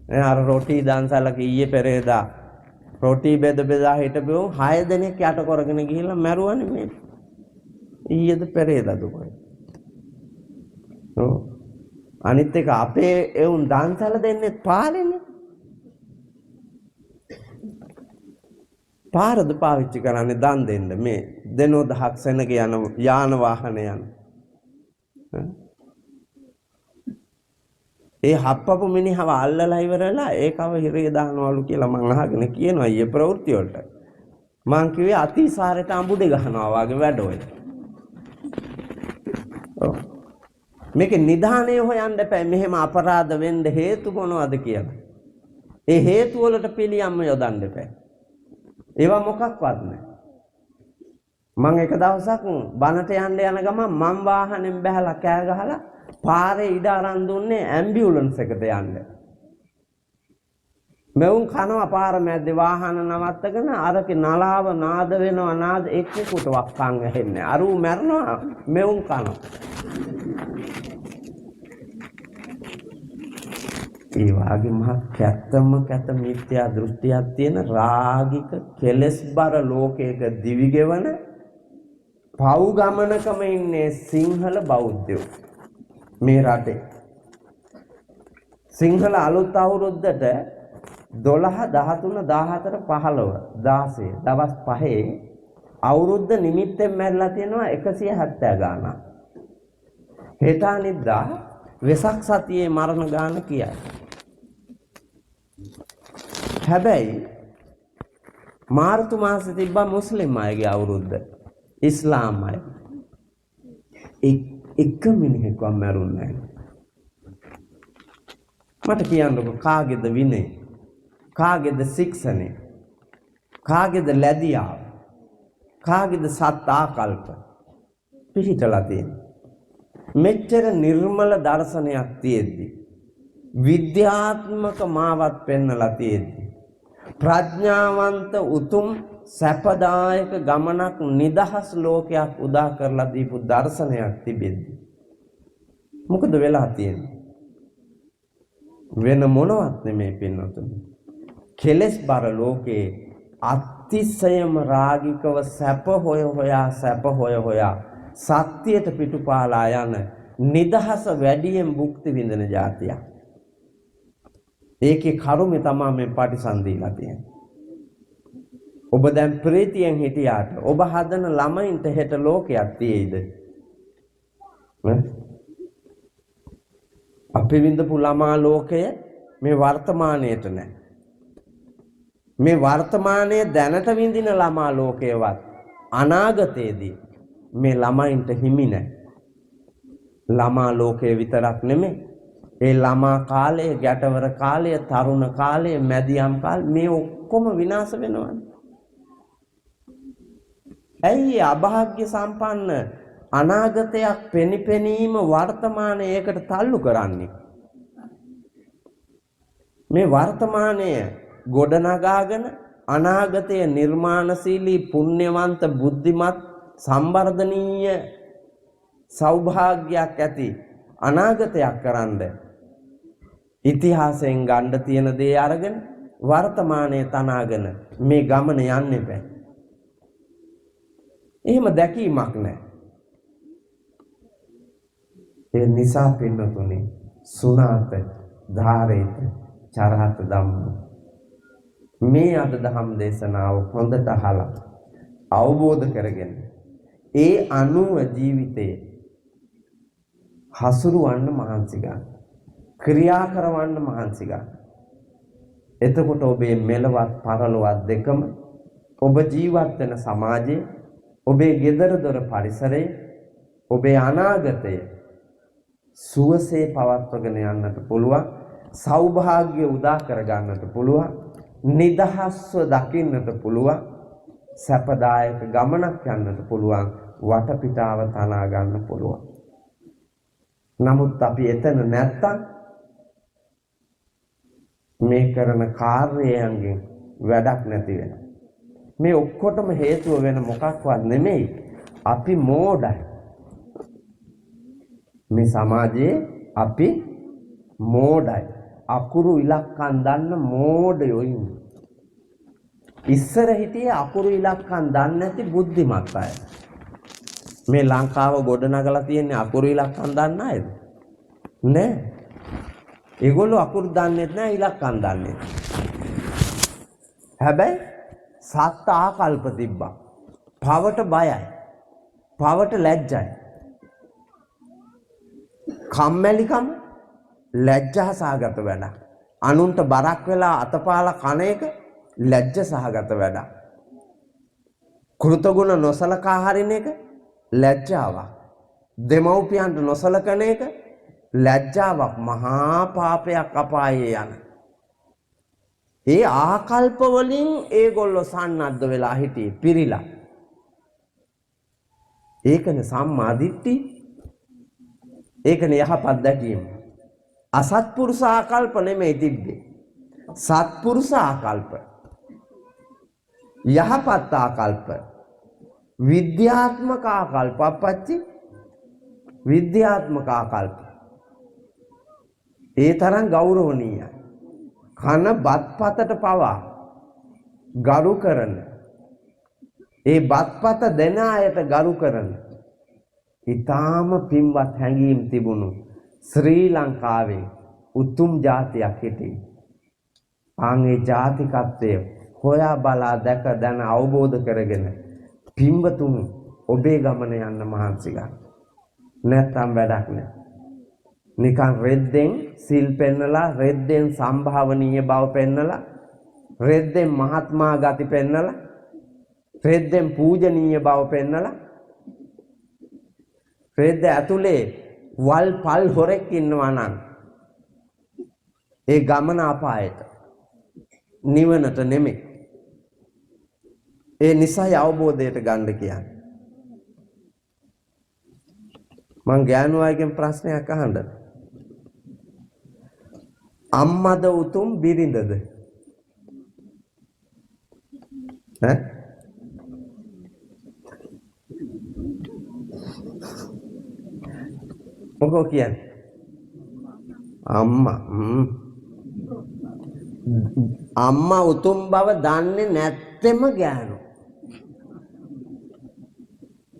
අර රොටි දන්සලක ඊයේ පෙරේදා රොටි බෙදා හිටපු 6 දෙනෙක් යට කරගෙන ගිහිල්ලා මැරුවනේ මේ. ඊයේද පෙරේදාද කොයි. ඔව්. අනිත් එක අපේ එවුන් දන්සල දෙන්නේ පාලෙන්නේ. පාරද පාවිච්චි කරන්නේ දන් දෙන්න මේ දෙනෝ දහක් සෙනග යන යාන වාහන යන. ඒ හප්පපු මිනිහව අල්ලලා ඉවරලා ඒකව හිරේ දානවලු කියලා මං අහගෙන කියනවා ඊයේ ප්‍රවෘත්ති වලට. මං කිව්වේ අතිසාරයට අඹුඩේ ගහනවා වගේ වැඩ ඔය. ඔව්. මේකේ නිදානේ හොයන්න එපා මෙහෙම අපරාධ වෙන්න හේතු මොනවද කියලා. ඒ හේතු වලට පිළියම් යොදන්න එපා. ඒවා මොකක්වත් නැහැ. මං එක දවසක් බනට යන්න යන ගමන් මං වාහනෙන් බැහැලා කෑ ගහලා පාරේ ඉඩ අරන් දුන්නේ ඇම්බියුලන්ස් එකට යන්න. මෙවුන් කනවා පාර මැද්දේ වාහන නවත්තගෙන අරකේ නලාව නාද වෙනවා නාද එක්කෙකුට වක්කන් ඇහෙන්නේ. අරු මැරනවා මෙවුන් කනවා. ඒ වාගේ මහ කැත මිත්‍යා දෘෂ්ටියක් තියෙන රාගික කෙලෙස්බර ලෝකයක දිවිගෙවන පව් ගමනකම ඉන්නේ සිංහල බෞද්ධයෝ මේ රටේ. සිංහල අලුත් අවුරුද්දට 12 13 14 15 16 දවස් 5 අවුරුද්ද නිමිත්තෙන් මැරලා තියෙනවා 170 ගානක්. හෙට අනිද්දා වෙසක් සතියේ මරණ ගාන කියයි. හැබැයි මාර්තු මාසෙ තිබ්බා මුස්ලිම් අයගේ අවුරුද්ද. ඉස්ලාම් අය. එක මිනිහෙක්ව මැරුන්නේ නැහැ. මට කියන්නකො කාගේද විනය? කාගේද ශික්ෂණය? කාගේද ලැබියාව? කාගේද සත් ආකල්ප? පිහිටලා තියෙන්නේ. මෙච්චර නිර්මල දර්ශනයක් තියෙද්දි විද්‍යාත්මක මාවත් පෙන්නලා තියෙද්දි ප්‍රඥාවන්ත උතුම් සැපදායක ගමනක් නිදහස් ලෝකයක් උදා කරලා දීපු දර්ශනයක් තිබෙද්දි මොකද වෙලා තියෙන්නේ? වෙන මොනවත් නෙමෙයි පින්නතුනි. කෙලස් බර ලෝකේ අතිශයම රාගිකව සැප හොයා සත්‍යයට පිටුපාලා යන නිදහස වැඩියෙන් භුක්ති විඳින જાතියක්. ඒකේ කරුමේ තමයි මේ පටිසන්ධීලා තියෙන්නේ. ඔබ දැන් ප්‍රීතියෙන් හිටියාට ඔබ හදන ළමයින්ට හෙට ලෝකයක් තියෙයිද? අපි විඳපු ළමා ලෝකය මේ වර්තමානයේට නැහැ. මේ වර්තමානයේ දැනට විඳින ළමා ලෝකයවත් අනාගතයේදී මේ ළමයින්ට හිමි නැහැ. ළමා ලෝකයේ විතරක් නෙමෙයි. ඒ ළමා කාලය, ගැටවර කාලය, තරුණ කාලය, මැදියම් කාලය මේ ඔක්කොම විනාශ වෙනවා. ඇයි අභාග්‍ය සම්පන්න අනාගතයක් පෙනිපෙනීම වර්තමානයේකට තල්ලු කරන්නේ? මේ වර්තමානය ගොඩනගාගෙන අනාගතයේ නිර්මාණශීලී පුණ්‍යවන්ත බුද්ධිමත් සම්වර්ධනීය සෞභාග්‍යයක් ඇති අනාගතයක් කරන්න ඉතිහාසයෙන් ගන්න තියෙන දේ අරගෙන වර්තමානයේ තනාගෙන මේ ගමන යන්න බෑ. එහෙම දැකීමක් නැහැ. ඒ නිසා පින්නතුනි සුණාත ධාරේත චරහත ධම්ම මේ අද ධම් දේශනාව හොඳට අහලා අවබෝධ කරගෙන ඒ අනුව ජීවිතේ හසුරුවන්න මහන්සි ගන්න. ක්‍රියා කරවන්න මහන්සි ගන්න. එතකොට ඔබේ මෙලවත් පරලොවත් දෙකම ඔබ ජීවත් වෙන සමාජයේ ඔබේ ගෙදර දොර පරිසරයේ ඔබේ අනාගතය සුවසේ පවත්වගෙන යන්නට පුළුවන්. සෞභාග්‍ය උදා කර ගන්නට පුළුවන්. නිදහස්ව දකින්නට පුළුවන්. සැපදායක ගමනක් යන්නට පුළුවන්. වටපිටාව තනා ගන්න පුළුවන්. නමුත් අපි එතන නැත්තම් මේ කරන කාර්යයන්ගෙන් වැඩක් නැති වෙනවා. මේ ඔක්කොටම හේතුව වෙන මොකක්වත් නෙමෙයි. අපි මෝඩයි. මේ සමාජයේ අපි මෝඩයි. අකුරු ඉලක්කම් දන්න මෝඩයෝ ඉන්නේ. ඉස්සර හිටියේ අකුරු ඉලක්කම් දන්නේ නැති බුද්ධිමත් අය. මේ ලංකාව ගොඩනගලා තියෙන්නේ අකුරු ඉලක්කම් දන්න අයද? නෑ. ඒගොල්ලෝ අකුරු දන්නේ නැහැ ඉලක්කම් දන්නේ. හැබැයි සත් ආකල්ප තිබ්බා. පවට බයයි. පවට ලැජ්ජයි. කම්මැලිකම ලැජ්ජා සහගත වැඩ. අනුන්ට බරක් වෙලා අතපාලා කන එක ලැජ්ජ සහගත වැඩ. කෘතගුණ නොසලකා හරින එක ලැජ්ජාවක්. දෙමව්පියන්ට නොසලකන එක ලැජ්ජාවක්. මහා පාපයක් අපායේ යන. ඒ ආකල්ප වලින් ඒගොල්ලෝ සන්නද්ධ වෙලා හිටියේ පිරිලා. ඒකනේ සම්මා දිට්ඨි. ඒකනේ යහපත් දැකීම. අසත්පුරුෂ ආකල්ප නෙමෙයි තිබ්බේ. සත්පුරුෂ ආකල්ප. යහපත් ආකල්ප. විද්‍යාත්මක ආකල්ප අපච්චි. විද්‍යාත්මක ආකල්ප. ඒ තරම් ගෞරවණීයයි. කන බත්පතට පවා ගරු කරන. ඒ බත්පත දෙන අයට ගරු කරන. ඊටාම පින්වත් හැඟීම් තිබුණු ශ්‍රී ලංකාවේ උතුම් ජාතියක් හිටියේ. ආන්ගේ ජාතිකත්වය හොයා බලා දැක දැන අවබෝධ කරගෙන පින්වතුන් ඔබේ ගමන යන්න මහන්සි ගන්න. නැත්තම් වැඩක් නෑ. නිකන් රෙද්දෙන් සිල් පෙන්නලා රෙද්දෙන් සම්භාවනීය බව පෙන්නලා රෙද්දෙන් මහත්මා ගති පෙන්නලා රෙද්දෙන් පූජනීය බව පෙන්නලා රෙද්ද ඇතුලේ වල් පල් හොරෙක් ඉන්නවා නම් ඒ ගමන අපායට නිවනට නෙමෙයි. ඒ නිසා අවබෝධයට ගන්න කියන්නේ. මං ගෑනු අයගෙන් ප්‍රශ්නයක් අහන්න. අම්මද උතුම් බිරිඳද? ඈ? මොකෝ කියන්නේ? අම්මා. අම්මා උතුම් බව දන්නේ නැත්තෙම ගෑනු.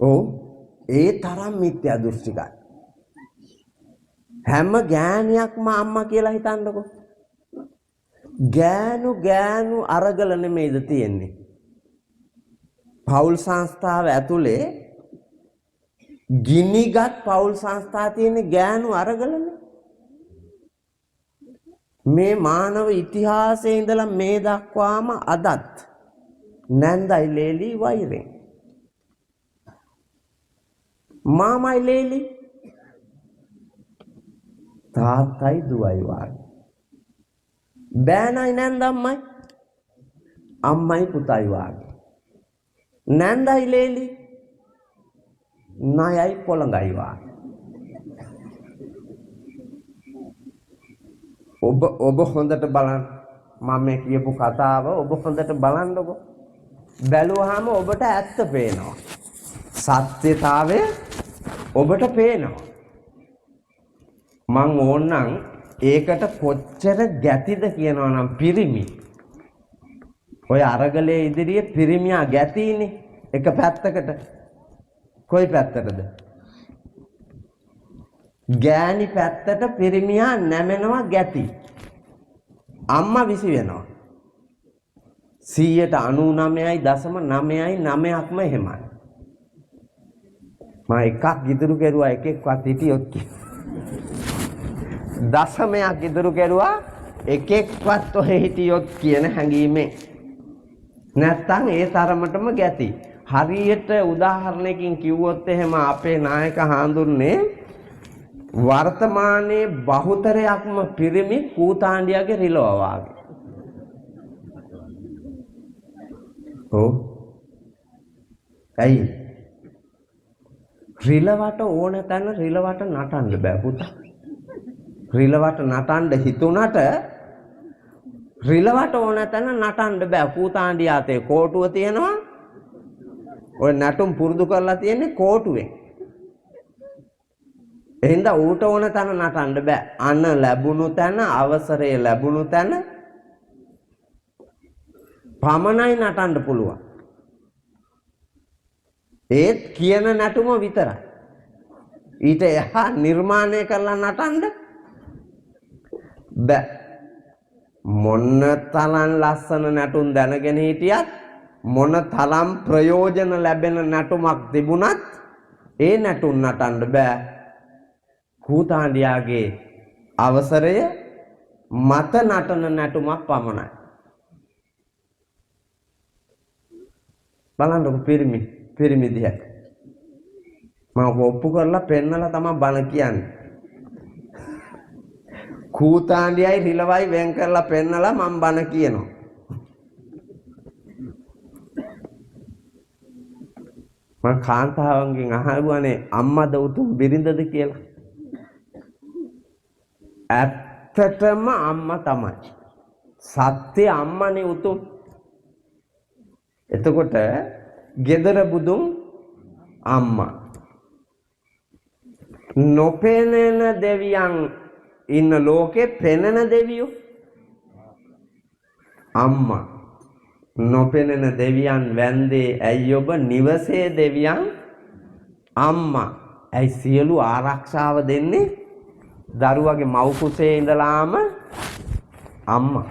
ඔව් ඒ තරම් මිත්‍යා දෘෂ්ටිකයි. හැම ගෑණියක්ම අම්මා කියලා හිතන්නකෝ. ගෑනු අරගල නෙමෙයිද තියෙන්නේ. පෞල් සංස්ථාව ඇතුලේ ගිනිගත් පෞල් සංස්ථා තියෙන්නේ ගෑනු අරගලනේ. මේ මානව ඉතිහාසයේ ඉඳලා මේ දක්වාම අදත් නැන්දයි ලේලි වෛරෙන්. මාමයි ලේලි තාත්තයි දුවයි වාගේ. බෑනයි නැන්දම්මයි අම්මයි පුතයි වාගේ. නැන්දයි ලේලි ණයයි පොළඟයි වාගේ. ඔබ හොඳට බලන්න. මම මේ කියපු කතාව ඔබ හොඳට බලන්නකො. බැලුවාම ඔබට ඇත්ත පේනවා. සත්‍යතාවය ඔබට පේනවා. මං ඕන්නම් ඒකට කොච්චර ගැතිද කියනවා නම් පිරිමි. ඔය අරගලේ ඉදිරියේ පිරිමියා ගැතිනේ එක පැත්තකට. කොයි පැත්තටද? ගෑණි පැත්තට පිරිමියා නැමෙනවා ගැති. අම්මා විසි වෙනවා. 99.999%ක්ම එහෙමයි. මම එකක් ඉදිරි කෙරුවා එකෙක්වත් හිටියොත් දශමයක් ඉදිරි කෙරුවා එකෙක්වත් ඔහෙ හිටියොත් කියන හැඟීමෙන්. නැත්තම් ඒ තරමටම ගැති. හරියට උදාහරණයකින් කිව්වොත් එහෙම අපේ නායක හාමුදුරනේ වර්තමානයේ බහුතරයක්ම පිරිමි කූතාණ්ඩියාගේ රිලව වාගේ. ඔව්. ඇයි? රිලවට ඕන තැන රිලවට නටන්න බෑ පුතා. රිලවට නටන්න හිතුණට රිලවට ඕන තැන නටන්න බෑ. කූතාණ්ඩියාතේ කෝටුව තියෙනවා. ඔය නටුම් පුරුදු කරලා තියෙන්නේ කෝටුවෙන්. එහෙනම් ඌට ඕන තැන නටන්න බෑ. අන ලැබුණු තැන, අවසරය ලැබුණු තැන පමණයි නටන්න පුළුවන්. ඒත් කියන නටුම විතරයි. ඊට එහා නිර්මාණය කරලා නටන්න බෑ. මොන තරම් ලස්සන නැටුම් දැනගෙන හිටියත් මොන තරම් ප්‍රයෝජන ලැබෙන නැටුමක් තිබුණත් ඒ නැටුම් නටන්න බෑ. කූතාණ්ඩියාගේ අවසරය මත නටන නැටුමක් පමණයි. බලන්නකො පිරිමි දිහා. මම ඔප්පු කරලා පෙන්නලා තමයි බණ කියන්නේ. කූතාණ්ඩියයි රිලවයි වෙන් කරලා පෙන්නලා මම බණ කියනවා. මම කාන්තාවන්ගෙන් අහුවානේ අම්මද උතුම් බිරිඳද කියලා. ඇත්තටම අම්මා තමයි. සත්‍ය අම්මනේ උතුම්. එතකොට gedara budun අම්මා. නොපෙනෙන දෙවියන් ඉන්න ලෝකේ පෙනෙන දෙවියෝ අම්මා. නොපෙනෙන දෙවියන් වැන්දේ ඇයි ඔබ නිවසේ දෙවියන් අම්මා. ඇයි සියලු ආරක්ෂාව දෙන්නේ දරුවගේ මව් කුසේ ඉඳලාම අම්මා.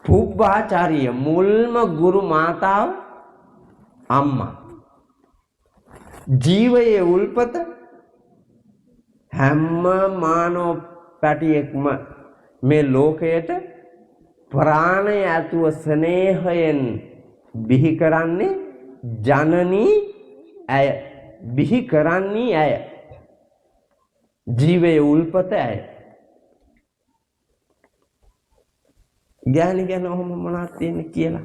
පුබ්බාචාරිය මුල්ම ගුරු මාතාව අම්මා. ජීවයේ උල්පත හැම මානව පැටියෙක්ම මේ ලෝකයට ප්‍රාණය ඇතුව ස්නේහයෙන් බිහි කරන්නේ ජනනී ඇය. බිහි කරන්නේ ඇය. ජීවයේ උල්පත ඇය. ගෑණි ගැන ඔහොම මොනවද තියෙන්නේ කියලා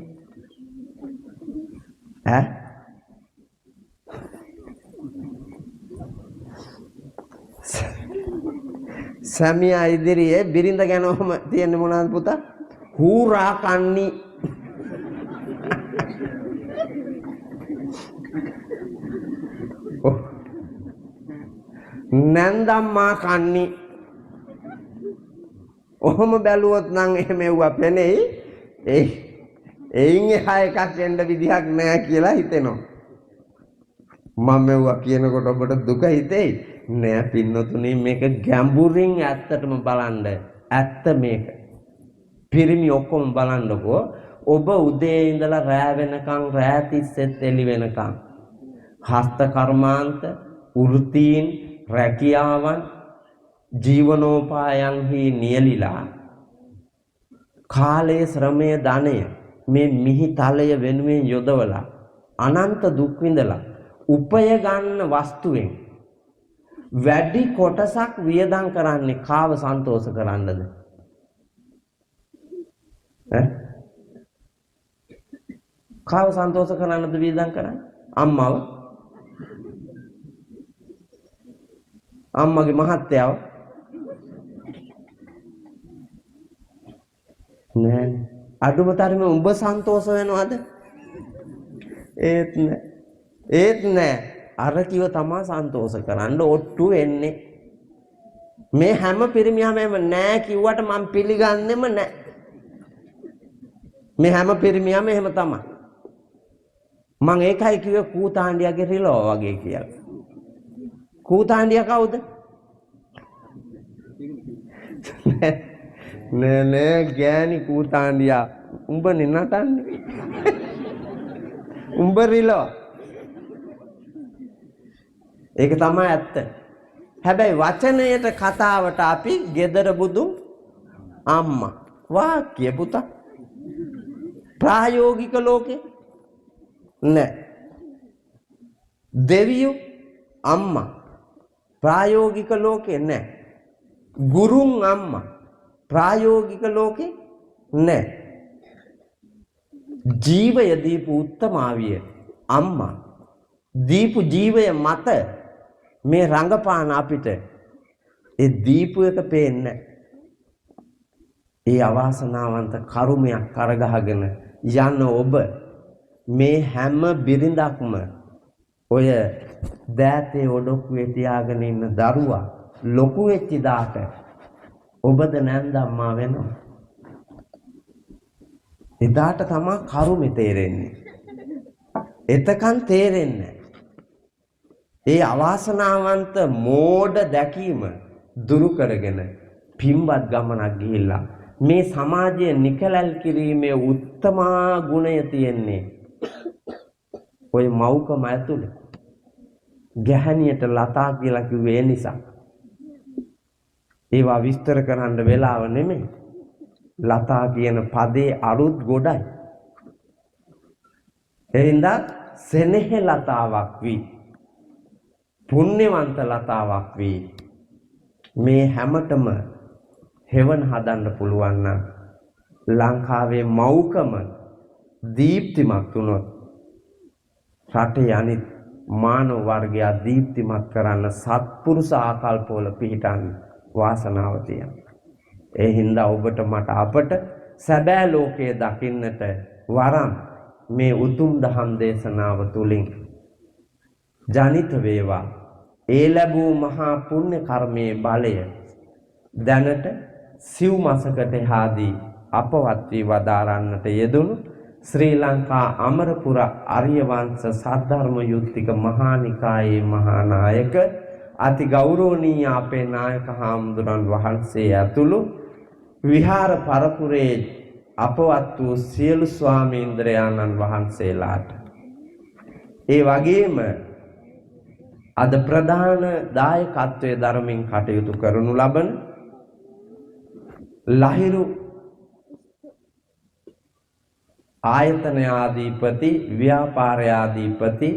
ඈ සමියා ඉදිරියේ බිරිඳ ගැන ඔහොම තියෙන්නේ මොනවද පුතා? හූරා කන්නි. නැන්දම්මා කන්නි. ඔහොම බැලුවොත් නම් එහෙම එව්වා පෙනෙයි. එයින් එහා එකක් එන්න විදිහක් නැහැ කියලා හිතෙනවා. මම මෙව්වා කියනකොට ඔබට දුක හිතෙයි. නෑ පින්නතුනි මේක ගැඹුරින් ඇත්තටම බලන්න. ඇත්ත මේක. පිරිමි ඔක්කොම බලන්නකෝ. ඔබ උදේ ඉඳලා රෑ වෙනකන් රෑ තිස්සෙත් එළි වෙනකන් හස්ත කර්මාන්ත, වෘත්තීන්, රැකියාවන්, ජීවනෝපායන්හි නියලිලා කාලයේ ශ්‍රමය ධනය මේ මිහි තලය වෙනුවෙන් යොදවලා අනන්ත දුක් විඳලා උපය ගන්න වස්තුවෙන් වැඩි කොටසක් වියදම් කරන්නේ කාව සන්තෝෂ කරන්නද? කාව සන්තෝෂ කරන්නද වියදම් කරන්නේ? අම්මව? අම්මගේ මහත්තයව? නෑ. අඩුම තරමේ උඹ සන්තෝෂ වෙනවද? ඒත් නෑ. අර කිව තමා සන්තෝෂ කරන්න ඔට්ටු වෙන්නේ. මේ හැම පිරිමියම නෑ කිව්වට මම පිළිගන්නෙම නෑ. මේ හැම පිරිමියම එහෙම තමයි. මං ඒකයි කිව්වේ කූතාණ්ඩියාගේ රිලෝ වගේ කියලා. කූතාණ්ඩියා කවුද? නෑ ගෑණි කූතාණ්ඩියා. උඹ නටන්නේ. උඹ රිලෝ. ඒක තමයි ඇත්ත. හැබැයි වචනයට කතාවට අපි gedara budun අම්මා. වාක්‍ය පුතා. ප්‍රායෝගික ලෝකේ නෑ. දෙවියෝ අම්මා. ප්‍රායෝගික ලෝකේ නෑ. ගුරුන් අම්මා. ප්‍රායෝගික ලෝකේ නෑ. ජීවය දීපු උත්තමාවිය අම්මා. දීපු ජීවය මත මේ රංගපාන අපිට ඒ දීපු එක පේන්නේ. ඒ අවාසනාවන්ත කර්මයක් කරගහගෙන යන ඔබ මේ හැම බිරිඳක්ම ඔය දෑතේ ඔඩොක්කුවේ තියාගෙන ඉන්න දරුවා ලොකු වෙච්ච දාට ඔබද නැන්ද අම්මා වෙනවා. එදාට තමයි කරුමේ තේරෙන්නේ. එතකන් තේරෙන්නේ ඒ අවාසනාවන්ත මෝඩ දැකීම දුරු කරගෙන පින්වත් ගමනක් ගිහිල්ලා මේ සමාජයේ නිකලල් කිරීමේ උත්තමා ගුණය තියෙන්නේ ඔය මෞකම ඇතුළේ. ගැහණියට ලතා කියලා කිව්වේ නිසා. ඒවා විස්තර කරන්න වෙලාව නෙමෙයි. ලතා කියන පදේ අරුත් ගොඩයි. එරින්දා සෙනෙහ ලතාවක් වී පුණ්‍යවන්ත ලතාවක් වී මේ හැමතෙම හෙවන හදන්න පුළුවන් නම් ලංකාවේ මෞකම දීප්තිමත් වුණොත් රටේ අනිත් මානව වර්ගය දීප්තිමත් කරන්න සත්පුරුෂ ආකල්පවල පිහිටන් වාසනාව තියෙනවා. ඒ හින්දා ඔබට මට අපට සැබෑ ලෝකයේ දකින්නට වරම් මේ උතුම් දහම් දේශනාව තුලින් ජනිත වේවා. ඒ ලැබූ මහා පුණ්‍ය කර්මයේ බලය දැනට සිව් මාසකට එහාදී අපවත් වී වදාරන්නට යෙදුණු ශ්‍රී ලංකා අමරපුර ආර්ය වංශ සද්ධර්ම යුක්තික මහා නිකායේ මහා නායක අති ගෞරවනීය අපේ නායක හාමුදුරන් වහන්සේ ඇතුළු විහාර පරපුරේ අපවත් වූ සියලු ස්වාමීන්ද්‍රයන්න් වහන්සේලාට ඒ වගේම අද ප්‍රධාන දායකත්වයේ ධර්මයෙන් කටයුතු කරනු ලබන ලහිරු ආයතනයාධිපති ව්‍යාපාරයාධිපති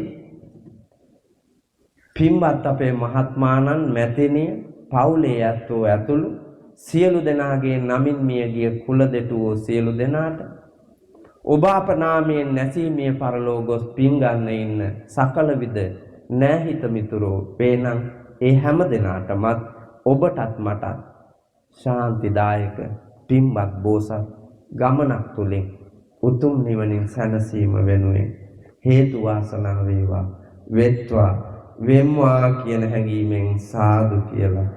පින්වත් අපේ මහත්මාණන් මැතිණිය පවුලේ ඇත්තෝ ඇතුළු සියලු දෙනාගේ නමින් මිය ගිය කුල දෙටුවෝ සියලු දෙනාට ඔබ අප නාමයෙන් නැසීමේ පරලෝ ගොස් පින් ගන්න ඉන්න සකල විද නෑහිත මිතුරෝ වේනම් ඒ හැම දෙනාටමත් ඔබටත් මටත් ශාන්තිදායක පින්වත් බෝසත් ගමනක් තුලින් උතුම් නිවනින් සැනසීම වෙනුවෙන් හේතු වාසනා වේවා වෙත්වා වෙම්වා කියන හැඟීමෙන් සාදු කියලා